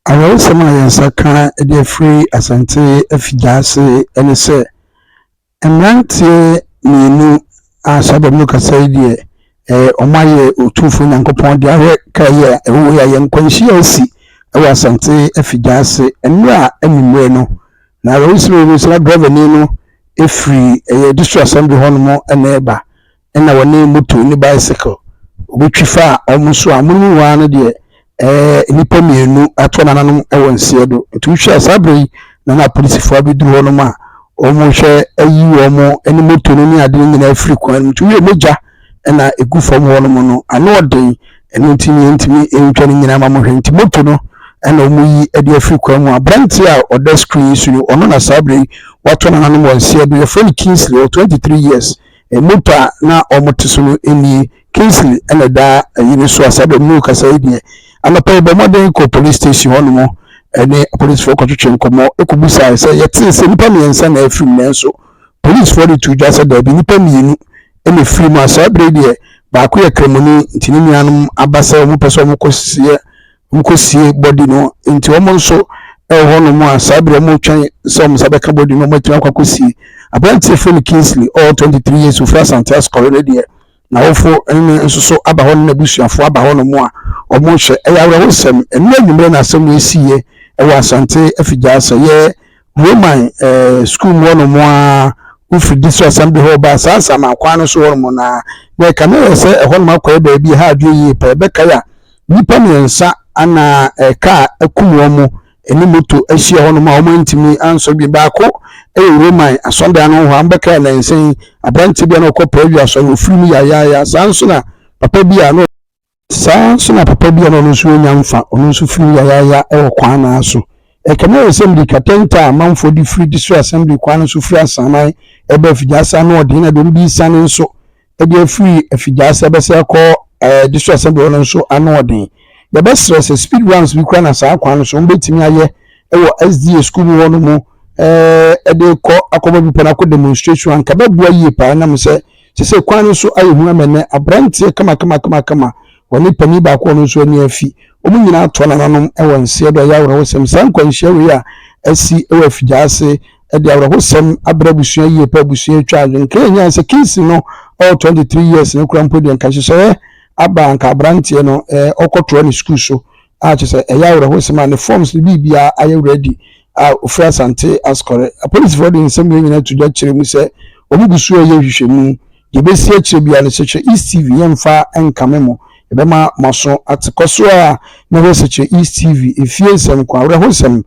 Awo sama yansaka de free asante afidase ene se emrantie mienu asabam kasa die omaye otufu nyankopon de awe kaye ewo ya yankwanhia osi ewo asante afidase enra amimre no na awo siro so driver ni no free district assembly hono ene eba ena woni moto ni bicycle obetwifa omuso amunu wa no de nipa mienu atona nanom ewansie do tuhwe asabre na police fo abiduru hono ma omo hwe ayi omo eni moto no ni ade nyina afiri kwan tuhwe meja na egufom hono mo no ano oden eni ntimi entwa ni nyina ma mo hwe nti moto no na omo yi ade afiri kwan mu abranti a oda screen su no ono na asabre watona nanom wansie do your friend Kingsley 23 years moto na omo teso eni Kingsley ena da yini so asabre mu kasa idie anapa be modern ko police station hono mo ene police for kwatwetwe nkomo ekobusa se yete se nipa miensa na afim nenso police for the two just da bi nipa mienu ene film asabre de ba ko ye kremoni ntini nuanum abasa mu peso mu kosie body no nti omo nso hono mo asabre mo twan se mo sabeka body no mo twan kwakosie abranti for Kingsley all 23 years of Asante Ascore de na wofo ene nso so aba hono na busuafo aba hono mo a omo hwe eyawre hosem enu anwumre na asem esiye ewa Asante afidase ye Roman school hono mo a ufi diso assembly ho ba sasa makwa no so hono mo na we kamera se hono makwa ba bi ha adwe yi pa be kaya nipa miensa ana ka akum mo eni moto ahia hono ma omo ntimi anso bi ba ko Roman asonda no ho ambeka na nsen abranti bi na okopra aso ofiri ya sanso na papa bi ano sanso na papa bi ano no so nyamfa ono so firi ya ewo kwan na aso kamera assembly katenta manfo di free district assembly kwan so firi asanai ebe afidasa no odi na do bi sane nso ede free afidasa be se ko district assembly ono so ano odi the best stress speed runs we kwan na sa kwan so mbetimi aye ewo SDA school wono mo ede ko akoba bi pana ko demonstration anka babua yi pa na mo se kwan so aye hu amene abrantie kama woni pani ba ko no so ni afi omu nyina ato na nanom ewo nse do yawre hosem san kwanhia we a asi ewo afidase ede yawre hosem abrabusua yi pa busua twaje nke nya se kisi no all 23 years ne kura mpodi nka hyehyɛ aba anka abrantie no okotro ni school so a kyese yawre hosem and forms bibia aye ready ofra Asante Ascore police for the nsem nyina tudwa kyere mu se omugusu ye hwehwemu ye besi akyere bia ne seche East TV yemfa enkamemo ebema maso atikoso a na ho seche East TV efie nsem kwa awre hosem